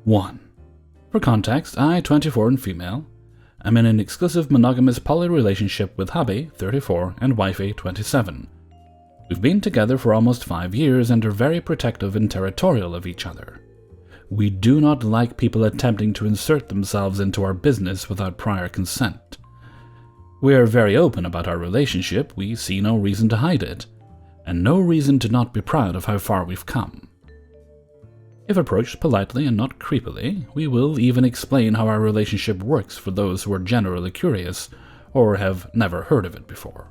1. For context, I, 24 and female, am in an exclusive monogamous poly relationship with hubby, 34, and wifey, 27. We've been together for almost 5 years and are very protective and territorial of each other. We do not like people attempting to insert themselves into our business without prior consent. We are very open about our relationship, we see no reason to hide it, and no reason to not be proud of how far we've come. If approached politely and not creepily, we will even explain how our relationship works for those who are generally curious or have never heard of it before.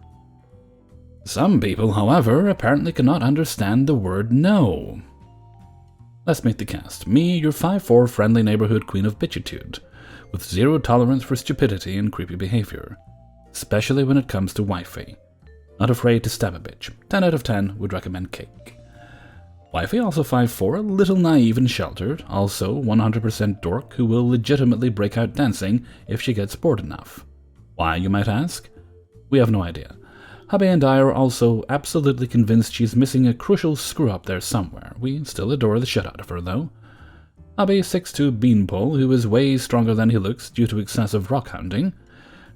Some people, however, apparently cannot understand the word no. Let's meet the cast. Me, your 5'4" friendly neighborhood queen of bitchitude, with zero tolerance for stupidity and creepy behavior, especially when it comes to wifey. Not afraid to stab a bitch. 10 out of 10 would recommend cake. Wifey, also 5'4", a little naive and sheltered, also 100% dork who will legitimately break out dancing if she gets bored enough. Why, you might ask? We have no idea. Hubby and I are also absolutely convinced she's missing a crucial screw-up there somewhere. We still adore the shit out of her, though. Hubby, 6'2" beanpole, who is way stronger than he looks due to excessive rock hounding.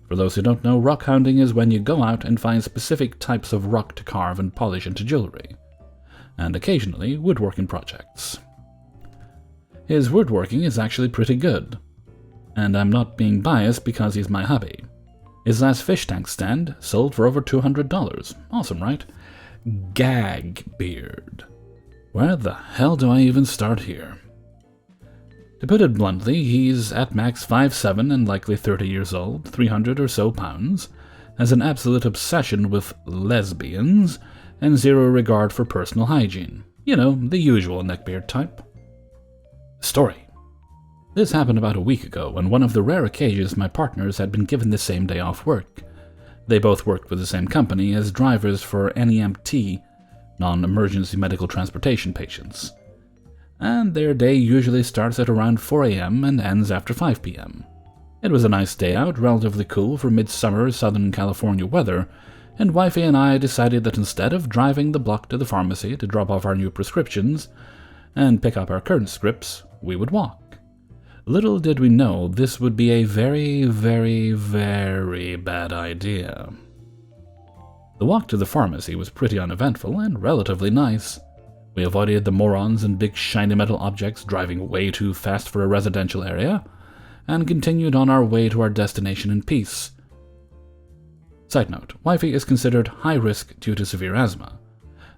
For those who don't know, rock hounding is when you go out and find specific types of rock to carve and polish into jewelry, and occasionally woodworking projects. His woodworking is actually pretty good, and I'm not being biased because he's my hubby. His last fish tank stand sold for over $200. Awesome, right? Gagbeard. Where the hell do I even start here? To put it bluntly, he's at max 5'7" and likely 30 years old, 300 or so pounds, has an absolute obsession with lesbians, and zero regard for personal hygiene. You know, the usual neckbeard type. Story. This happened about a week ago, on one of the rare occasions my partners had been given the same day off work. They both worked with the same company as drivers for NEMT, non-emergency medical transportation patients. And their day usually starts at around 4 a.m. and ends after 5 p.m. It was a nice day out, relatively cool for midsummer Southern California weather, and wifey and I decided that instead of driving the block to the pharmacy to drop off our new prescriptions and pick up our current scripts, we would walk. Little did we know this would be a very, very, very bad idea. The walk to the pharmacy was pretty uneventful and relatively nice. We avoided the morons and big shiny metal objects driving way too fast for a residential area, and continued on our way to our destination in peace. Side note, wifey is considered high risk due to severe asthma,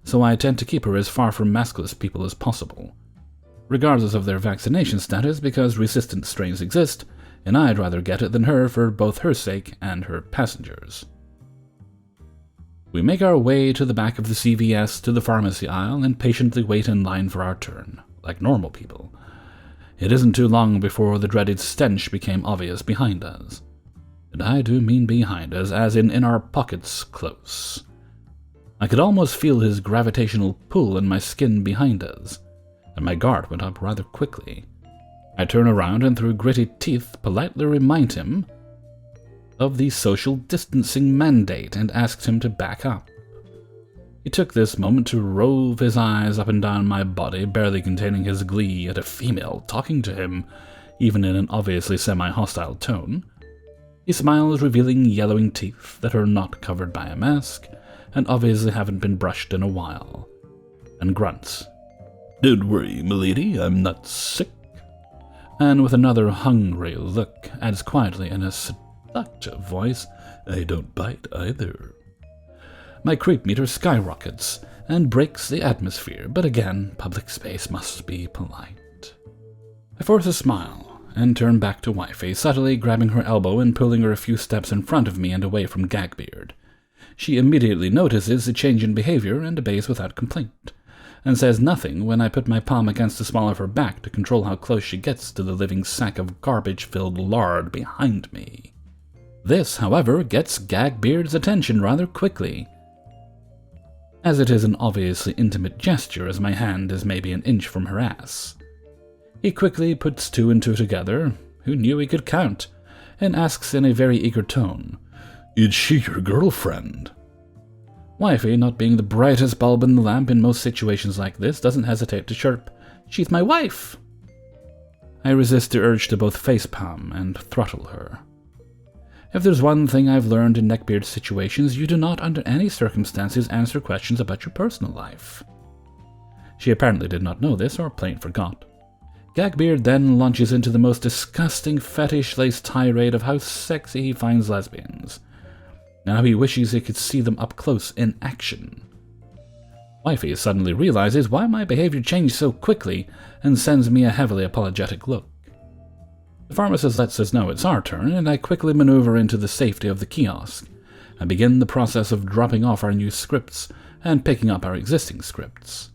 so I tend to keep her as far from maskless people as possible, regardless of their vaccination status, because resistant strains exist, and I'd rather get it than her for both her sake and her passengers. We make our way to the back of the CVS to the pharmacy aisle and patiently wait in line for our turn, like normal people. It isn't too long before the dreaded stench became obvious behind us. And I do mean behind us, as in our pockets close. I could almost feel his gravitational pull in my skin behind us, and my guard went up rather quickly. I turn around and through gritted teeth politely remind him of the social distancing mandate and asked him to back up. He took this moment to rove his eyes up and down my body, barely containing his glee at a female talking to him, even in an obviously semi-hostile tone. He smiles, revealing yellowing teeth that are not covered by a mask, and obviously haven't been brushed in a while, and grunts. "Don't worry, milady, I'm not sick." And with another hungry look, adds quietly in a seductive voice, "I don't bite either." My creep meter skyrockets and breaks the atmosphere, but again, public space must be polite. I force a smile and turn back to wifey, subtly grabbing her elbow and pulling her a few steps in front of me and away from Gagbeard. She immediately notices the change in behavior and obeys without complaint, and says nothing when I put my palm against the small of her back to control how close she gets to the living sack of garbage-filled lard behind me. This, however, gets Gagbeard's attention rather quickly, as it is an obviously intimate gesture as my hand is maybe an inch from her ass. He quickly puts two and two together, who knew he could count, and asks in a very eager tone, "Is she your girlfriend?" Wifey, not being the brightest bulb in the lamp in most situations like this, doesn't hesitate to chirp, "She's my wife!" I resist the urge to both facepalm and throttle her. If there's one thing I've learned in neckbeard situations, you do not under any circumstances answer questions about your personal life. She apparently did not know this, or plain forgot. Gagbeard then launches into the most disgusting fetish-laced tirade of how sexy he finds lesbians, and how he wishes he could see them up close in action. Wifey suddenly realizes why my behavior changed so quickly and sends me a heavily apologetic look. The pharmacist lets us know it's our turn, and I quickly maneuver into the safety of the kiosk and begin the process of dropping off our new scripts and picking up our existing scripts.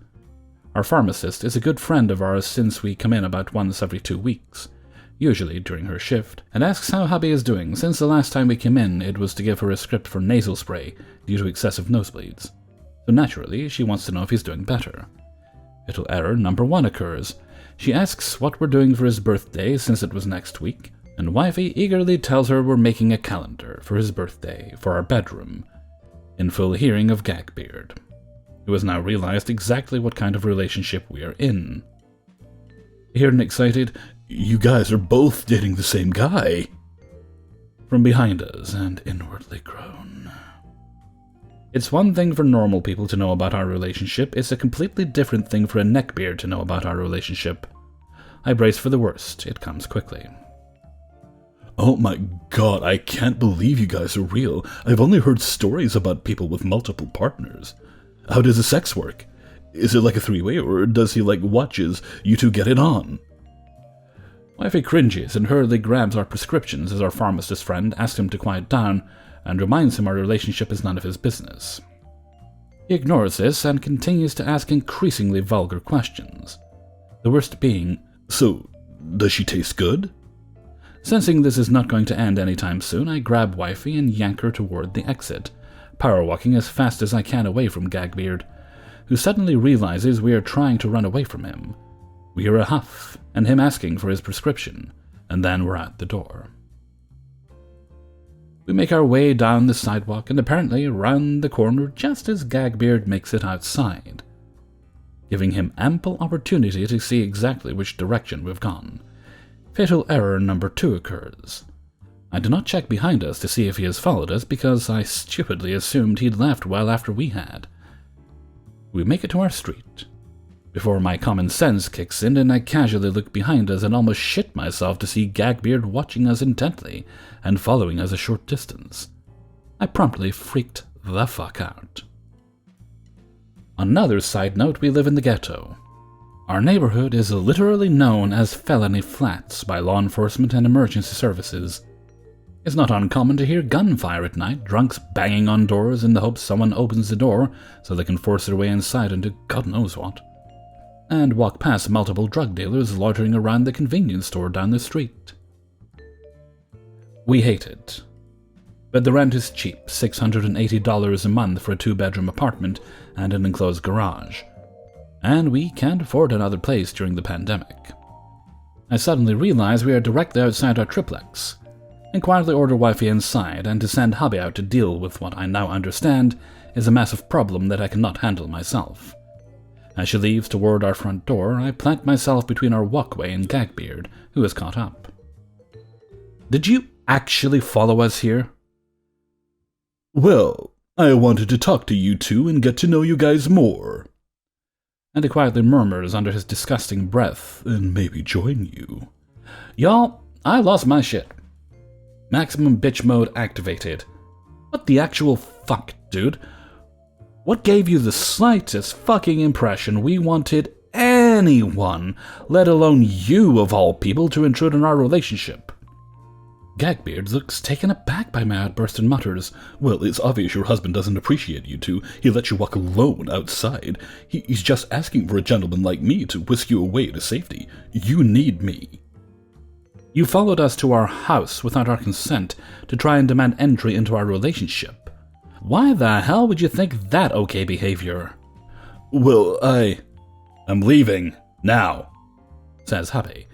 Our pharmacist is a good friend of ours since we come in about once every 2 weeks, usually during her shift, and asks how hubby is doing since the last time we came in it was to give her a script for nasal spray due to excessive nosebleeds. So naturally, she wants to know if he's doing better. Fatal error number 1 occurs. She asks what we're doing for his birthday since it was next week, and Wifey eagerly tells her we're making a calendar for his birthday for our bedroom, in full hearing of Gagbeard, who has now realized exactly what kind of relationship we are in. I hear an excited, "You guys are both dating the same guy," from behind us, and inwardly groan. It's one thing for normal people to know about our relationship, it's a completely different thing for a neckbeard to know about our relationship. I brace for the worst, it comes quickly. "Oh my god, I can't believe you guys are real. I've only heard stories about people with multiple partners. How does the sex work? Is it like a three-way, or does he watches you two get it on?" Wifey cringes and hurriedly grabs our prescriptions as our pharmacist friend asks him to quiet down and reminds him our relationship is none of his business. He ignores this and continues to ask increasingly vulgar questions, the worst being, "So, does she taste good?" Sensing this is not going to end anytime soon, I grab Wifey and yank her toward the exit, power walking as fast as I can away from Gagbeard, who suddenly realizes we are trying to run away from him. We hear a huff, and him asking for his prescription, and then we're at the door. We make our way down the sidewalk and apparently round the corner just as Gagbeard makes it outside, giving him ample opportunity to see exactly which direction we've gone. Fatal error number 2 occurs. I do not check behind us to see if he has followed us because I stupidly assumed he'd left well after we had. We make it to our street, before my common sense kicks in and I casually look behind us and almost shit myself to see Gagbeard watching us intently and following us a short distance. I promptly freaked the fuck out. On another side note, we live in the ghetto. Our neighborhood is literally known as Felony Flats by law enforcement and emergency services. It's not uncommon to hear gunfire at night, drunks banging on doors in the hopes someone opens the door so they can force their way inside into God knows what, and walk past multiple drug dealers loitering around the convenience store down the street. We hate it, but the rent is cheap, $680 a month for a 2-bedroom apartment and an enclosed garage, and we can't afford another place during the pandemic. I suddenly realize we are directly outside our triplex, and quietly order Wifey inside and to send hubby out to deal with what I now understand is a massive problem that I cannot handle myself. As she leaves toward our front door, I plant myself between our walkway and Gagbeard, who has caught up. "Did you actually follow us here?" "Well, I wanted to talk to you two and get to know you guys more." And he quietly murmurs under his disgusting breath, "And maybe join you." "Y'all, I lost my shit. Maximum bitch mode activated. What the actual fuck, dude? What gave you the slightest fucking impression we wanted anyone, let alone you of all people, to intrude on our relationship?" Gagbeard looks taken aback by my outburst and mutters, "Well, it's obvious your husband doesn't appreciate you two. He let you walk alone outside. He's just asking for a gentleman like me to whisk you away to safety. You need me." "You followed us to our house without our consent to try and demand entry into our relationship. Why the hell would you think that okay behavior?" "Well, I'm leaving, now," says hubby.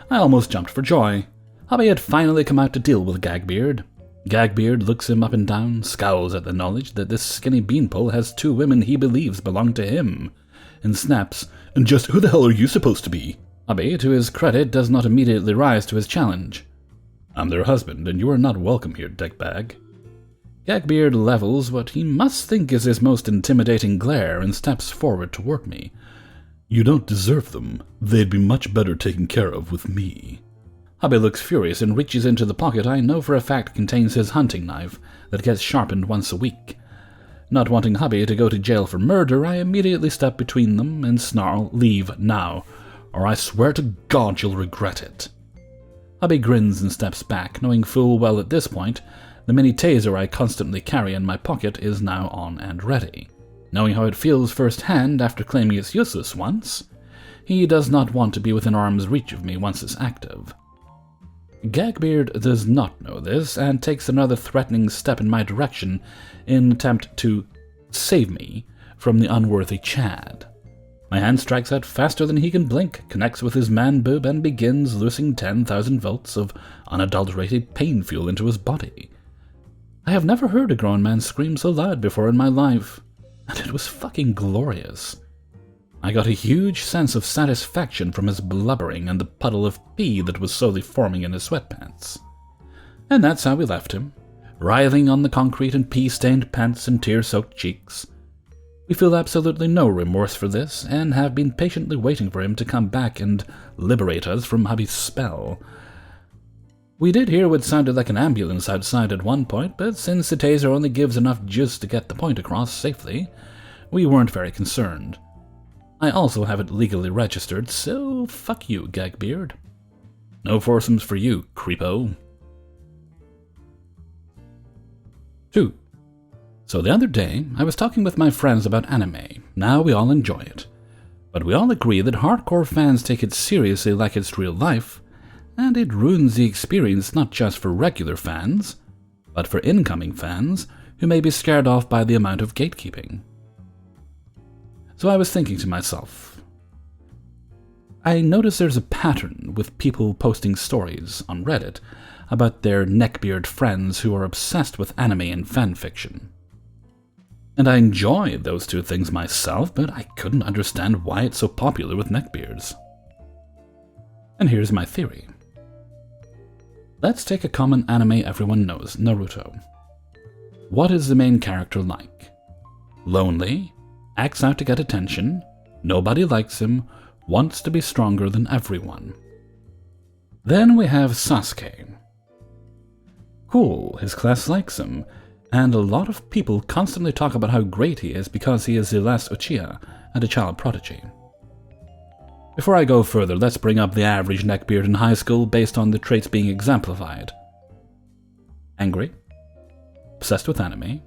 I almost jumped for joy. Hubby had finally come out to deal with Gagbeard. Gagbeard looks him up and down, scowls at the knowledge that this skinny beanpole has 2 women he believes belong to him, and snaps, "And just who the hell are you supposed to be?" Hubby, to his credit, does not immediately rise to his challenge. I'm their husband, and you are not welcome here, dickbag. Gagbeard levels what he must think is his most intimidating glare and steps forward toward me. You don't deserve them. They'd be much better taken care of with me. Hubby looks furious and reaches into the pocket I know for a fact contains his hunting knife that gets sharpened once a week. Not wanting Hubby to go to jail for murder, I immediately step between them and snarl, "Leave now, or I swear to God you'll regret it." Hubby grins and steps back, knowing full well at this point the mini taser I constantly carry in my pocket is now on and ready. Knowing how it feels firsthand after claiming it's useless once, he does not want to be within arm's reach of me once it's active. Gagbeard does not know this and takes another threatening step in my direction in an attempt to save me from the unworthy Chad. My hand strikes out faster than he can blink, connects with his man boob, and begins loosing 10,000 volts of unadulterated pain fuel into his body. I have never heard a grown man scream so loud before in my life, and it was fucking glorious. I got a huge sense of satisfaction from his blubbering and the puddle of pee that was slowly forming in his sweatpants. And that's how we left him, writhing on the concrete in pee-stained pants and tear-soaked cheeks. We feel absolutely no remorse for this, and have been patiently waiting for him to come back and liberate us from Hubby's spell. We did hear what sounded like an ambulance outside at one point, but since the taser only gives enough juice to get the point across safely, we weren't very concerned. I also have it legally registered, so fuck you, Gagbeard. No foursomes for you, creepo. 2. So the other day, I was talking with my friends about anime. Now we all enjoy it. But we all agree that hardcore fans take it seriously like it's real life, and it ruins the experience not just for regular fans, but for incoming fans who may be scared off by the amount of gatekeeping. So I was thinking to myself, I notice there's a pattern with people posting stories on Reddit about their neckbeard friends who are obsessed with anime and fanfiction. And I enjoy those two things myself, but I couldn't understand why it's so popular with neckbeards. And here's my theory. Let's take a common anime everyone knows, Naruto. What is the main character like? Lonely, acts out to get attention, nobody likes him, wants to be stronger than everyone. Then we have Sasuke. Cool, his class likes him, and a lot of people constantly talk about how great he is because he is the last Uchiha and a child prodigy. Before I go further, let's bring up the average neckbeard in high school based on the traits being exemplified. Angry, obsessed with anime,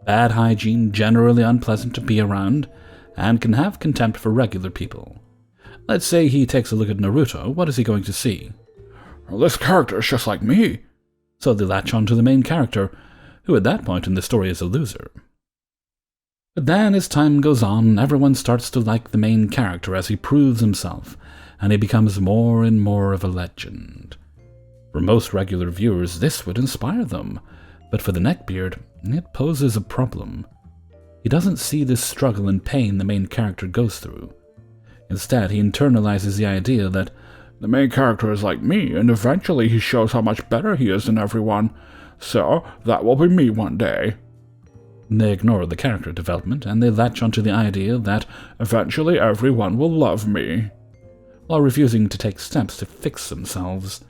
bad hygiene, generally unpleasant to be around, and can have contempt for regular people. Let's say he takes a look at Naruto, what is he going to see? This character is just like me. So they latch on to the main character, who at that point in the story is a loser. But then as time goes on, everyone starts to like the main character as he proves himself, and he becomes more and more of a legend. For most regular viewers, this would inspire them, but for the neckbeard, it poses a problem. He doesn't see this struggle and pain the main character goes through. Instead, he internalizes the idea that the main character is like me, and eventually he shows how much better he is than everyone, so that will be me one day. They ignore the character development, and they latch onto the idea that eventually everyone will love me, while refusing to take steps to fix themselves.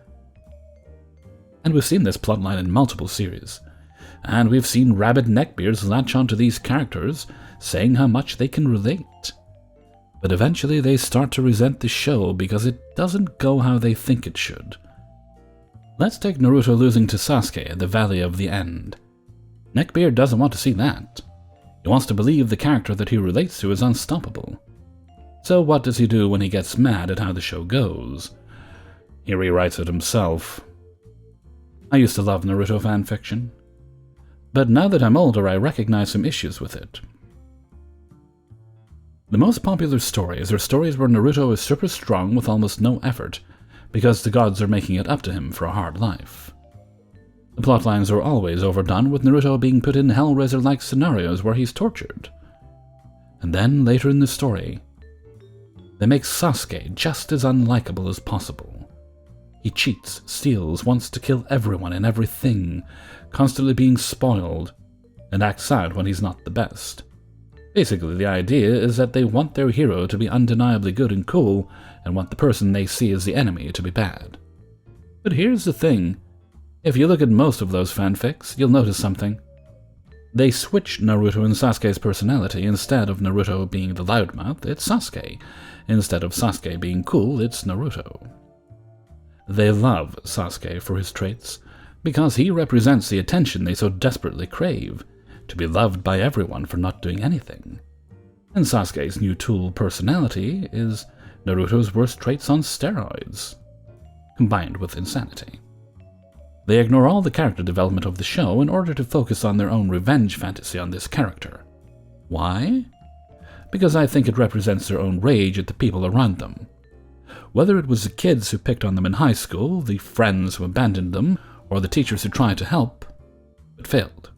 And we've seen this plotline in multiple series, and we've seen rabid neckbeards latch onto these characters, saying how much they can relate. But eventually they start to resent the show because it doesn't go how they think it should. Let's take Naruto losing to Sasuke at the Valley of the End. Neckbeard doesn't want to see that. He wants to believe the character that he relates to is unstoppable. So what does he do when he gets mad at how the show goes? He rewrites it himself. I used to love Naruto fanfiction, but now that I'm older I recognize some issues with it. The most popular stories are stories where Naruto is super strong with almost no effort, because the gods are making it up to him for a hard life. The plotlines are always overdone, with Naruto being put in Hellraiser-like scenarios where he's tortured. And then, later in the story, They make Sasuke just as unlikable as possible. He cheats, steals, wants to kill everyone and everything, constantly being spoiled, and acts out when he's not the best. Basically, the idea is that they want their hero to be undeniably good and cool, and want the person they see as the enemy to be bad. But here's the thing. If you look at most of those fanfics, you'll notice something. They switch Naruto and Sasuke's personality. Instead of Naruto being the loudmouth, it's Sasuke. Instead of Sasuke being cool, it's Naruto. They love Sasuke for his traits, because he represents the attention they so desperately crave, to be loved by everyone for not doing anything. And Sasuke's new tool personality is Naruto's worst traits on steroids, combined with insanity. They ignore all the character development of the show in order to focus on their own revenge fantasy on this character. Why? Because I think it represents their own rage at the people around them. Whether it was the kids who picked on them in high school, the friends who abandoned them, or the teachers who tried to help, it failed.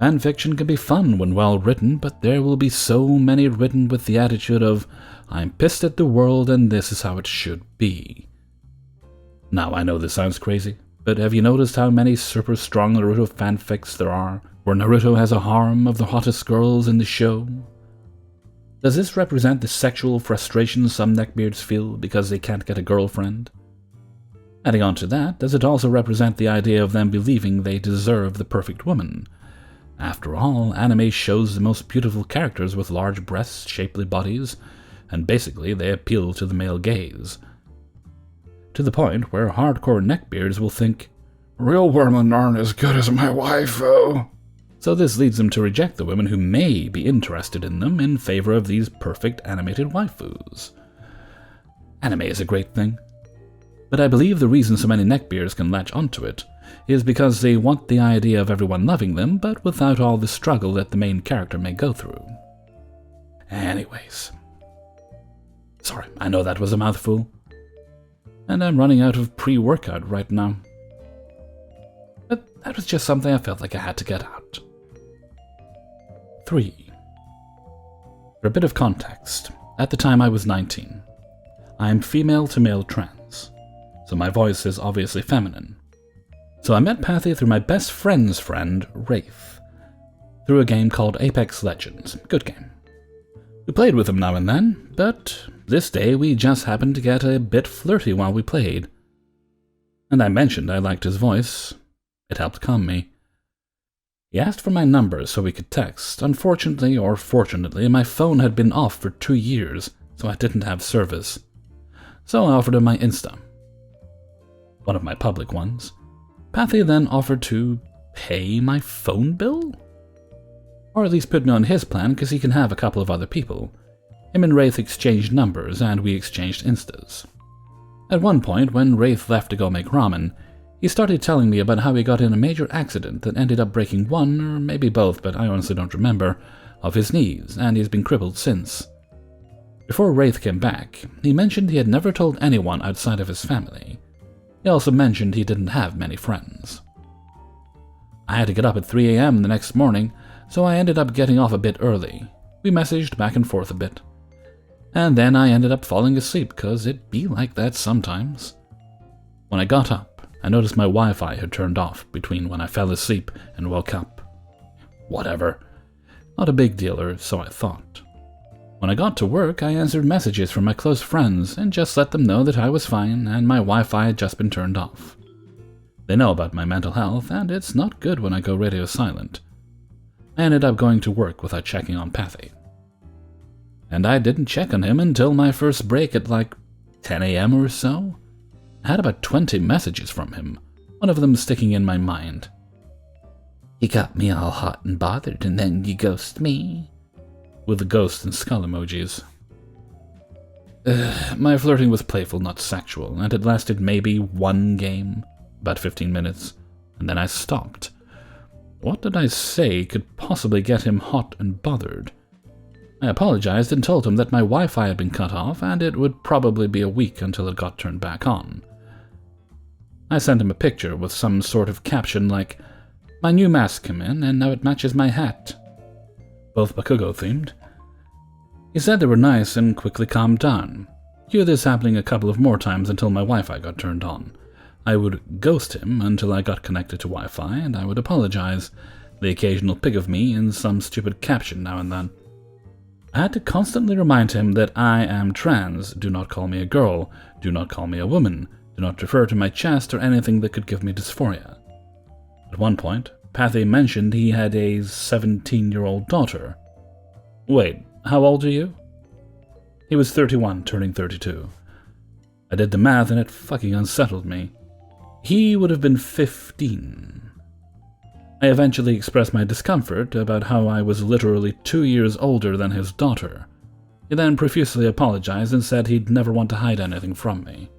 Fanfiction can be fun when well written, but there will be so many written with the attitude of, I'm pissed at the world and this is how it should be. Now, I know this sounds crazy, but have you noticed how many super strong Naruto fanfics there are, where Naruto has a harem of the hottest girls in the show? Does this represent the sexual frustration some neckbeards feel because they can't get a girlfriend? Adding on to that, does it also represent the idea of them believing they deserve the perfect woman? After all, anime shows the most beautiful characters with large breasts, shapely bodies, and basically they appeal to the male gaze. To the point where hardcore neckbeards will think, real women aren't as good as my waifu. So this leads them to reject the women who may be interested in them in favor of these perfect animated waifus. Anime is a great thing, but I believe the reason so many neckbeards can latch onto it is because they want the idea of everyone loving them, but without all the struggle that the main character may go through. Anyways. Sorry, I know that was a mouthful. And I'm running out of pre-workout right now. But that was just something I felt like I had to get out. 3. For a bit of context, at the time I was 19. I am female to male trans, so my voice is obviously feminine. So I met Pathy through my best friend's friend, Wraith, through a game called Apex Legends. Good game. We played with him now and then, but this day we just happened to get a bit flirty while we played. And I mentioned I liked his voice. It helped calm me. He asked for my number so we could text. Unfortunately, or fortunately, my phone had been off for 2 years, so I didn't have service. So I offered him my Insta. One of my public ones. Pathy then offered to pay my phone bill? Or at least put me on his plan because he can have a couple of other people. Him and Wraith exchanged numbers and we exchanged Instas. At one point, when Wraith left to go make ramen, he started telling me about how he got in a major accident that ended up breaking one, or maybe both, but I honestly don't remember, of his knees, and he's been crippled since. Before Wraith came back, he mentioned he had never told anyone outside of his family. He also mentioned he didn't have many friends. I had to get up at 3 a.m. the next morning, so I ended up getting off a bit early. We messaged back and forth a bit. And then I ended up falling asleep, cause it'd be like that sometimes. When I got up, I noticed my Wi-Fi had turned off between when I fell asleep and woke up. Whatever. Not a big deal, or so I thought. When I got to work, I answered messages from my close friends and just let them know that I was fine and my Wi-Fi had just been turned off. They know about my mental health, and it's not good when I go radio silent. I ended up going to work without checking on Pathy. And I didn't check on him until my first break at like 10 a.m. or so. I had about 20 messages from him, one of them sticking in my mind. You got me all hot and bothered and then you ghost me. With the ghost and skull emojis. My flirting was playful, not sexual, and it lasted maybe one game, about 15 minutes, and then I stopped. What did I say could possibly get him hot and bothered? I apologized and told him that my Wi-Fi had been cut off and it would probably be a week until it got turned back on. I sent him a picture with some sort of caption like, "My new mask came in and now it matches my hat." Both Bakugo themed. He said they were nice and quickly calmed down. Hear this happening a couple of more times until my Wi-Fi got turned on. I would ghost him until I got connected to Wi-Fi, and I would apologize, the occasional pic of me in some stupid caption now and then. I had to constantly remind him that I am trans, do not call me a girl, do not call me a woman, do not refer to my chest or anything that could give me dysphoria. At one point, Pathy mentioned he had a 17-year-old daughter. Wait, how old are you? He was 31, turning 32. I did the math and it fucking unsettled me. He would have been 15. I eventually expressed my discomfort about how I was literally 2 years older than his daughter. He then profusely apologized and said he'd never want to hide anything from me.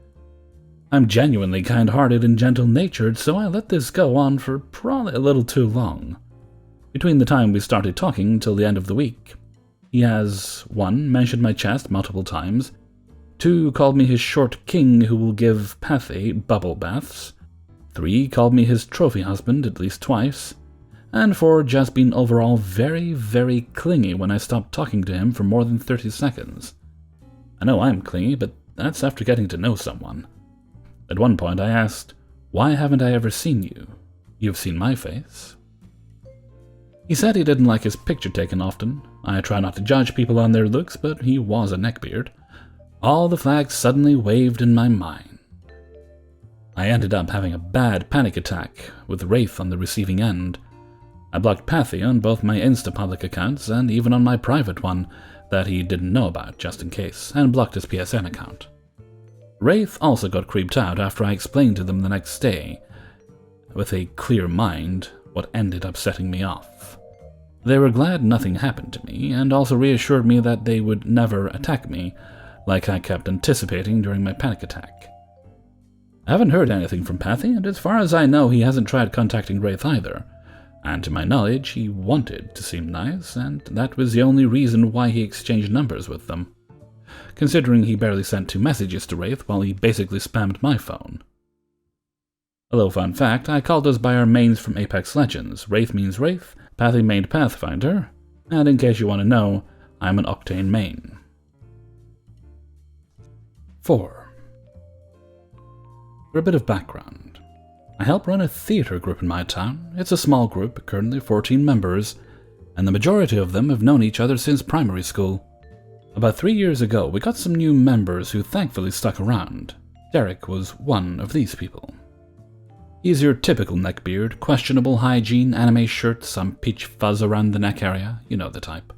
I'm genuinely kind-hearted and gentle-natured, so I let this go on for probably a little too long. Between the time we started talking till the end of the week, he has 1. Mentioned my chest multiple times, 2. Called me his short king who will give Pathy bubble baths, 3. Called me his trophy husband at least twice, and 4. Just been overall very, very clingy when I stopped talking to him for more than 30 seconds. I know I'm clingy, but that's after getting to know someone. At one point I asked, "Why haven't I ever seen you? You've seen my face." He said he didn't like his picture taken often. I try not to judge people on their looks, but he was a neckbeard. All the flags suddenly waved in my mind. I ended up having a bad panic attack, with Wraith on the receiving end. I blocked Pathy on both my Insta public accounts and even on my private one that he didn't know about, just in case, and blocked his PSN account. Wraith also got creeped out after I explained to them the next day, with a clear mind, what ended up setting me off. They were glad nothing happened to me, and also reassured me that they would never attack me, like I kept anticipating during my panic attack. I haven't heard anything from Pathy, and as far as I know he hasn't tried contacting Wraith either, and to my knowledge he wanted to seem nice, and that was the only reason why he exchanged numbers with them, considering he barely sent 2 messages to Wraith while he basically spammed my phone. A little fun fact, I called us by our mains from Apex Legends. Wraith means Wraith, Pathy mained Pathfinder, and in case you want to know, I'm an Octane main. 4. For a bit of background, I help run a theatre group in my town. It's a small group, currently 14 members, and the majority of them have known each other since primary school. About 3 years ago, we got some new members who thankfully stuck around. Derek was one of these people. He's your typical neckbeard, questionable hygiene, anime shirt, some peach fuzz around the neck area, you know the type.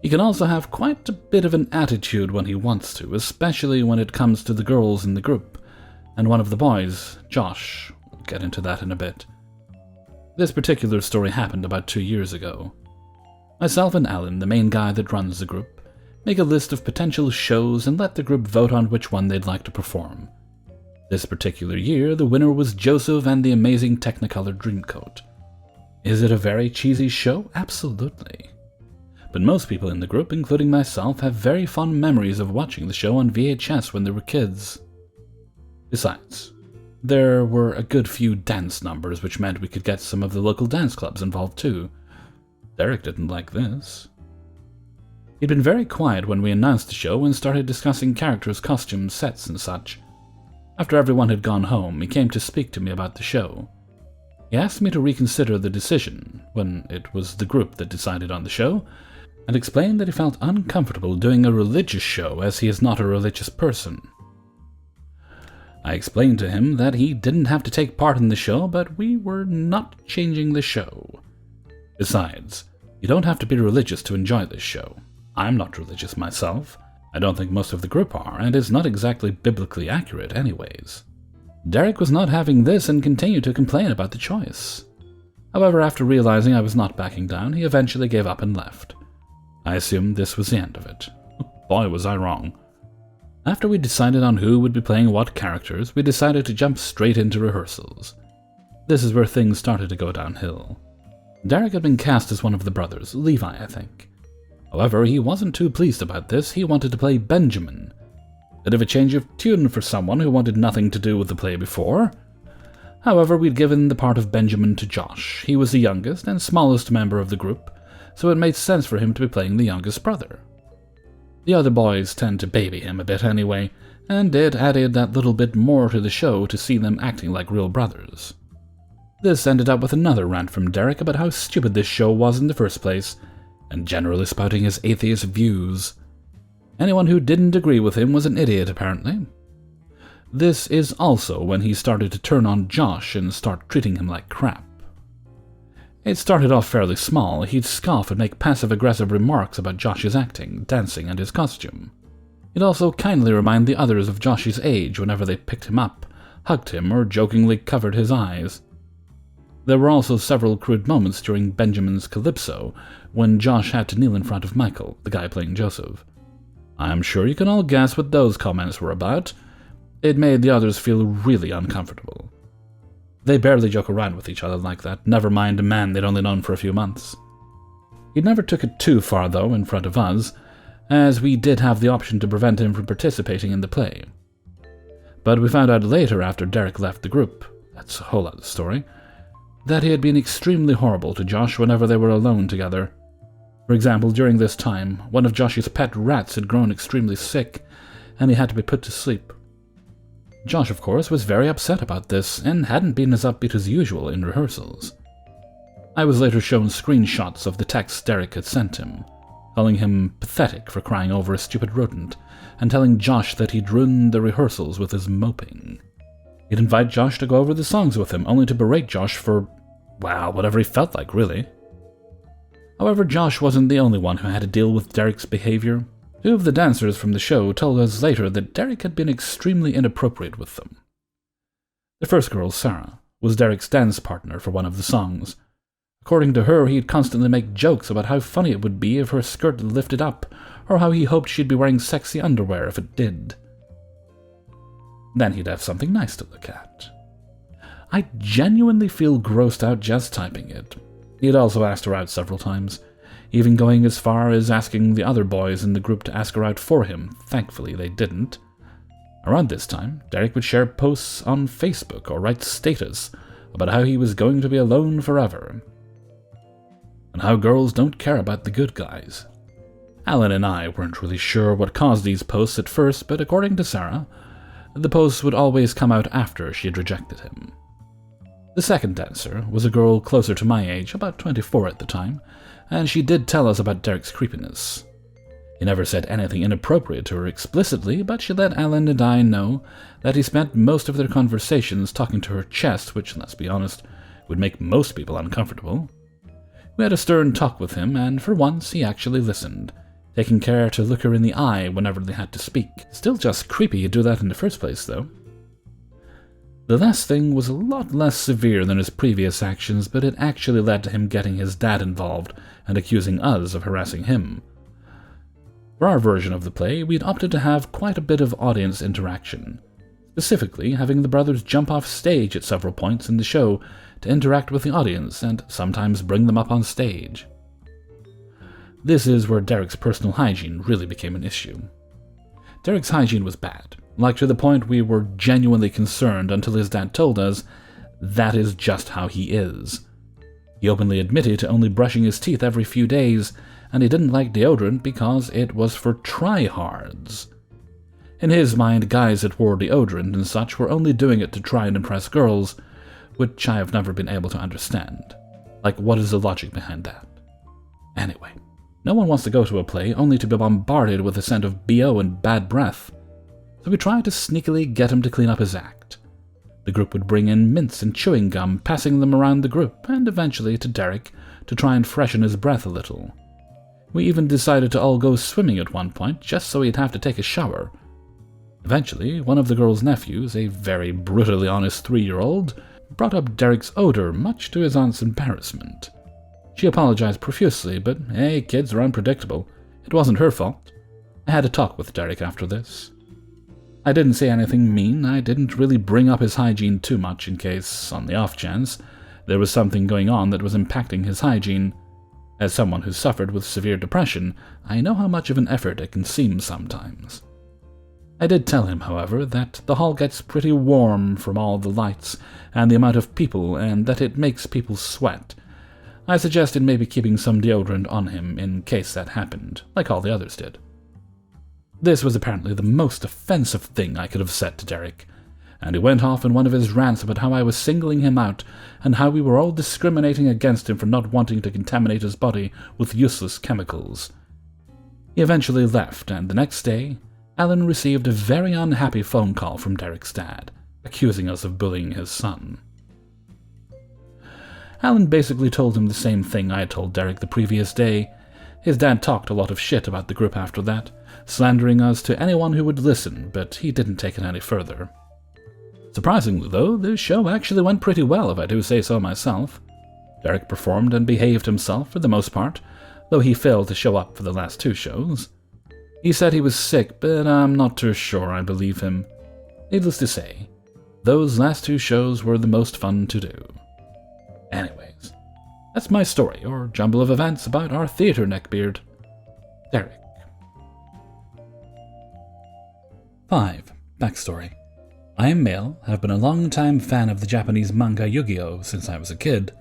He can also have quite a bit of an attitude when he wants to, especially when it comes to the girls in the group. And one of the boys, Josh, we'll get into that in a bit. This particular story happened about 2 years ago. Myself and Alan, the main guy that runs the group, make a list of potential shows and let the group vote on which one they'd like to perform. This particular year, the winner was Joseph and the Amazing Technicolor Dreamcoat. Is it a very cheesy show? Absolutely. But most people in the group, including myself, have very fond memories of watching the show on VHS when they were kids. Besides, there were a good few dance numbers, which meant we could get some of the local dance clubs involved too. Derek didn't like this. He'd been very quiet when we announced the show and started discussing characters, costumes, sets, and such. After everyone had gone home, he came to speak to me about the show. He asked me to reconsider the decision, when it was the group that decided on the show, and explained that he felt uncomfortable doing a religious show as he is not a religious person. I explained to him that he didn't have to take part in the show, but we were not changing the show. Besides, you don't have to be religious to enjoy this show. I'm not religious myself. I don't think most of the group are, and it's not exactly biblically accurate anyways. Derek was not having this and continued to complain about the choice. However, after realizing I was not backing down, he eventually gave up and left. I assumed this was the end of it. Boy, was I wrong. After we decided on who would be playing what characters, we decided to jump straight into rehearsals. This is where things started to go downhill. Derek had been cast as one of the brothers, Levi, I think. However, he wasn't too pleased about this. He wanted to play Benjamin. Bit of a change of tune for someone who wanted nothing to do with the play before. However, we'd given the part of Benjamin to Josh. He was the youngest and smallest member of the group, so it made sense for him to be playing the youngest brother. The other boys tend to baby him a bit anyway, and it added that little bit more to the show to see them acting like real brothers. This ended up with another rant from Derek about how stupid this show was in the first place, and generally spouting his atheist views. Anyone who didn't agree with him was an idiot, apparently. This is also when he started to turn on Josh and start treating him like crap. It started off fairly small. He'd scoff and make passive-aggressive remarks about Josh's acting, dancing, and his costume. He'd also kindly remind the others of Josh's age whenever they picked him up, hugged him, or jokingly covered his eyes. There were also several crude moments during Benjamin's Calypso when Josh had to kneel in front of Michael, the guy playing Joseph. I'm sure you can all guess what those comments were about. It made the others feel really uncomfortable. They barely joke around with each other like that, never mind a man they'd only known for a few months. He never took it too far, though, in front of us, as we did have the option to prevent him from participating in the play. But we found out later, after Derek left the group, that's a whole other story, that he had been extremely horrible to Josh whenever they were alone together. For example, during this time, one of Josh's pet rats had grown extremely sick, and he had to be put to sleep. Josh, of course, was very upset about this, and hadn't been as upbeat as usual in rehearsals. I was later shown screenshots of the text Derek had sent him, calling him pathetic for crying over a stupid rodent, and telling Josh that he'd ruined the rehearsals with his moping. He'd invite Josh to go over the songs with him, only to berate Josh for, well, whatever he felt like, really. However, Josh wasn't the only one who had to deal with Derek's behavior. Two of the dancers from the show told us later that Derek had been extremely inappropriate with them. The first girl, Sarah, was Derek's dance partner for one of the songs. According to her, he'd constantly make jokes about how funny it would be if her skirt lifted up, or how he hoped she'd be wearing sexy underwear if it did. Then he'd have something nice to look at. I genuinely feel grossed out just typing it. He'd also asked her out several times, even going as far as asking the other boys in the group to ask her out for him. Thankfully, they didn't. Around this time, Derek would share posts on Facebook or write status about how he was going to be alone forever, and how girls don't care about the good guys. Alan and I weren't really sure what caused these posts at first, but according to Sarah, the posts would always come out after she had rejected him. The second dancer was a girl closer to my age, about 24 at the time, and she did tell us about Derek's creepiness. He never said anything inappropriate to her explicitly, but she let Alan and I know that he spent most of their conversations talking to her chest, which, let's be honest, would make most people uncomfortable. We had a stern talk with him, and for once he actually listened, taking care to look her in the eye whenever they had to speak. Still just creepy to do that in the first place, though. The last thing was a lot less severe than his previous actions, but it actually led to him getting his dad involved and accusing us of harassing him. For our version of the play, we'd opted to have quite a bit of audience interaction, specifically having the brothers jump off stage at several points in the show to interact with the audience and sometimes bring them up on stage. This is where Derek's personal hygiene really became an issue. Derek's hygiene was bad, like to the point we were genuinely concerned until his dad told us that is just how he is. He openly admitted to only brushing his teeth every few days, and he didn't like deodorant because it was for tryhards. In his mind, guys that wore deodorant and such were only doing it to try and impress girls, which I have never been able to understand. Like, what is the logic behind that? Anyway, no one wants to go to a play only to be bombarded with a scent of BO and bad breath, so we tried to sneakily get him to clean up his act. The group would bring in mints and chewing gum, passing them around the group, and eventually to Derek to try and freshen his breath a little. We even decided to all go swimming at one point, just so he'd have to take a shower. Eventually, one of the girl's nephews, a very brutally honest 3-year-old, brought up Derek's odor, much to his aunt's embarrassment. She apologized profusely, but hey, kids are unpredictable. It wasn't her fault. I had a talk with Derek after this. I didn't say anything mean. I didn't really bring up his hygiene too much in case, on the off chance, there was something going on that was impacting his hygiene. As someone who suffered with severe depression, I know how much of an effort it can seem sometimes. I did tell him, however, that the hall gets pretty warm from all the lights and the amount of people, and that it makes people sweat. I suggested maybe keeping some deodorant on him in case that happened, like all the others did. This was apparently the most offensive thing I could have said to Derek, and he went off in one of his rants about how I was singling him out and how we were all discriminating against him for not wanting to contaminate his body with useless chemicals. He eventually left, and the next day, Alan received a very unhappy phone call from Derek's dad, accusing us of bullying his son. Alan basically told him the same thing I had told Derek the previous day. His dad talked a lot of shit about the group after that, slandering us to anyone who would listen, but he didn't take it any further. Surprisingly, though, the show actually went pretty well, if I do say so myself. Derek performed and behaved himself for the most part, though he failed to show up for the last 2 shows. He said he was sick, but I'm not too sure I believe him. Needless to say, those last 2 shows were the most fun to do. Anyways, that's my story, or jumble of events about our theatre neckbeard, Derek. 5. Backstory. I am male, have been a long-time fan of the Japanese manga Yu-Gi-Oh! Since I was a kid.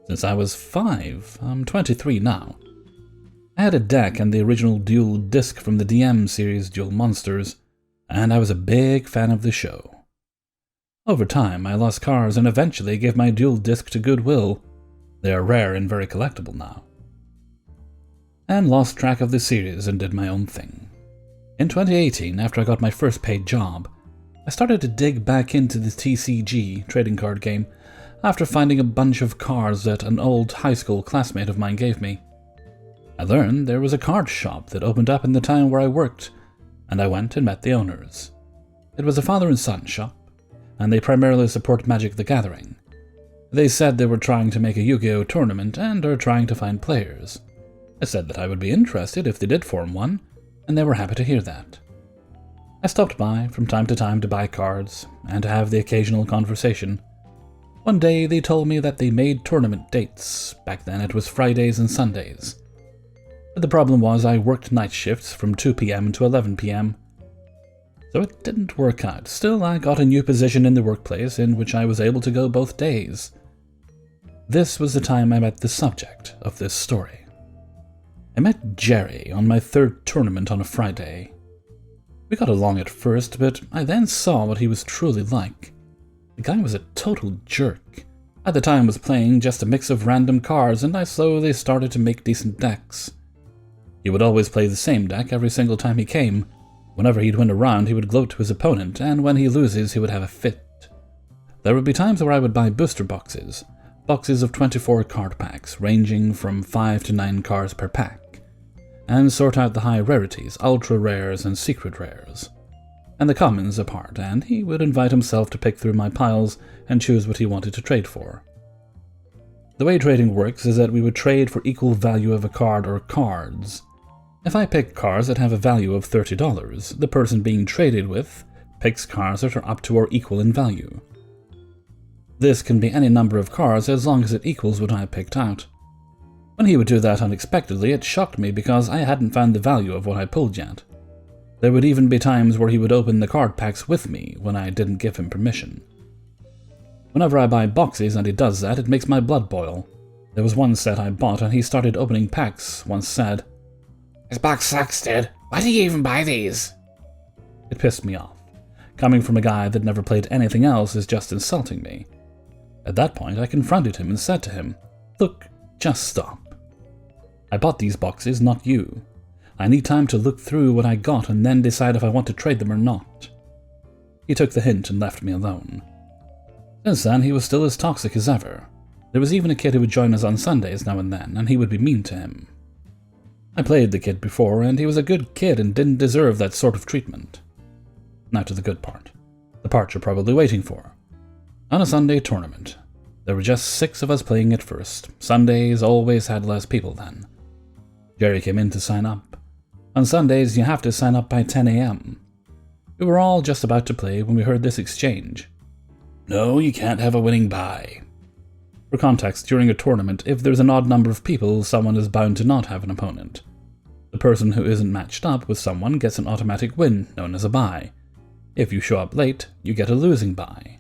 Since I was 5, I'm 23 now. I had a deck and the original dual disc from the DM series Duel Monsters, and I was a big fan of the show. Over time, I lost cards and eventually gave my dual disc to Goodwill. They are rare and very collectible now. And lost track of the series and did my own thing. In 2018, after I got my first paid job, I started to dig back into the TCG trading card game after finding a bunch of cards that an old high school classmate of mine gave me. I learned there was a card shop that opened up in the town where I worked, and I went and met the owners. It was a father and son shop, and they primarily support Magic the Gathering. They said they were trying to make a Yu-Gi-Oh! Tournament and are trying to find players. I said that I would be interested if they did form one, and they were happy to hear that. I stopped by from time to buy cards and to have the occasional conversation. One day they told me that they made tournament dates. Back then it was Fridays and Sundays. But the problem was I worked night shifts from 2 p.m. to 11 p.m. So it didn't work out. Still, I got a new position in the workplace in which I was able to go both days. This was the time I met the subject of this story. I met Jerry on my 3rd tournament on a Friday. We got along at first, but I then saw what he was truly like. The guy was a total jerk. At the time was playing just a mix of random cards, and I slowly started to make decent decks. He would always play the same deck every single time he came. Whenever he'd win a round, he would gloat to his opponent, and when he loses, he would have a fit. There would be times where I would buy booster boxes of 24 card packs, ranging from 5 to 9 cards per pack, and sort out the high rarities, ultra rares, and secret rares, and the commons apart, and he would invite himself to pick through my piles and choose what he wanted to trade for. The way trading works is that we would trade for equal value of a card or cards. If I pick cards that have a value of $30, the person being traded with picks cards that are up to or equal in value. This can be any number of cards as long as it equals what I picked out. When he would do that unexpectedly, it shocked me because I hadn't found the value of what I pulled yet. There would even be times where he would open the card packs with me when I didn't give him permission. Whenever I buy boxes and he does that, it makes my blood boil. There was one set I bought and he started opening packs, once said, "This box sucks, dude. Why do you even buy these?" It pissed me off. Coming from a guy that never played anything else is just insulting me. At that point, I confronted him and said to him, "Look, just stop. I bought these boxes, not you. I need time to look through what I got and then decide if I want to trade them or not." He took the hint and left me alone. Since then, he was still as toxic as ever. There was even a kid who would join us on Sundays now and then, and he would be mean to him. I played the kid before, and he was a good kid and didn't deserve that sort of treatment. Now to the good part. The part you're probably waiting for. On a Sunday tournament. There were just 6 of us playing at first. Sundays always had less people then. Jerry came in to sign up. On Sundays, you have to sign up by 10 a.m. We were all just about to play when we heard this exchange. "No, you can't have a winning buy." For context, during a tournament, if there's an odd number of people, someone is bound to not have an opponent. The person who isn't matched up with someone gets an automatic win, known as a bye. If you show up late, you get a losing bye.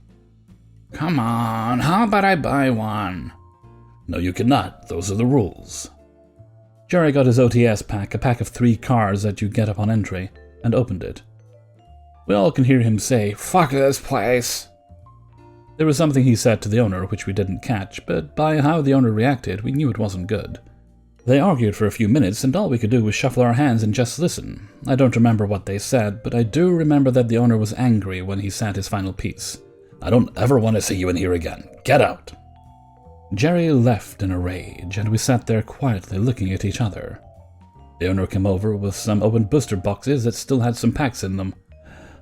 "Come on, how about I buy one?" "No, you cannot. Those are the rules." Jerry got his OTS pack, a pack of 3 cards that you get upon entry, and opened it. We all can hear him say, "Fuck this place." There was something he said to the owner which we didn't catch, but by how the owner reacted, we knew it wasn't good. They argued for a few minutes, and all we could do was shuffle our hands and just listen. I don't remember what they said, but I do remember that the owner was angry when he said his final piece. "I don't ever want to see you in here again. Get out." Jerry left in a rage, and we sat there quietly looking at each other. The owner came over with some open booster boxes that still had some packs in them.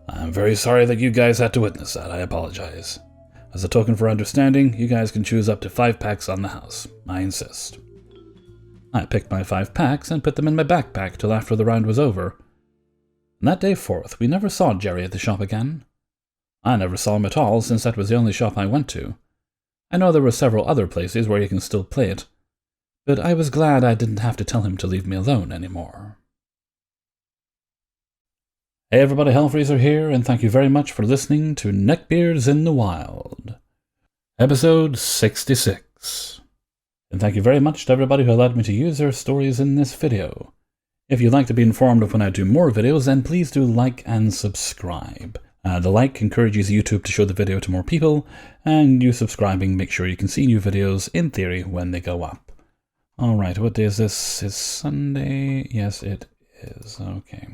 "I'm very sorry that you guys had to witness that. I apologize. As a token for understanding, you guys can choose up to 5 packs on the house. I insist." I picked my 5 packs and put them in my backpack till after the round was over. And that day forth, we never saw Jerry at the shop again. I never saw him at all, since that was the only shop I went to. I know there were several other places where you can still play it, but I was glad I didn't have to tell him to leave me alone anymore. Hey everybody, Hellfreezer here, and thank you very much for listening to Neckbeards in the Wild, episode 66. And thank you very much to everybody who allowed me to use their stories in this video. If you'd like to be informed of when I do more videos, then please do like and subscribe. The like encourages YouTube to show the video to more people, and you subscribing makes sure you can see new videos, in theory, when they go up. Alright, what day is this? It's Sunday? Yes, it is. Okay.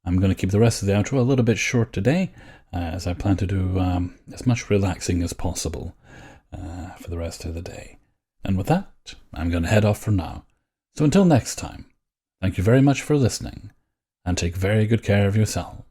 I'm going to keep the rest of the outro a little bit short today, as I plan to do as much relaxing as possible for the rest of the day. And with that, I'm going to head off for now. So until next time, thank you very much for listening, and take very good care of yourself.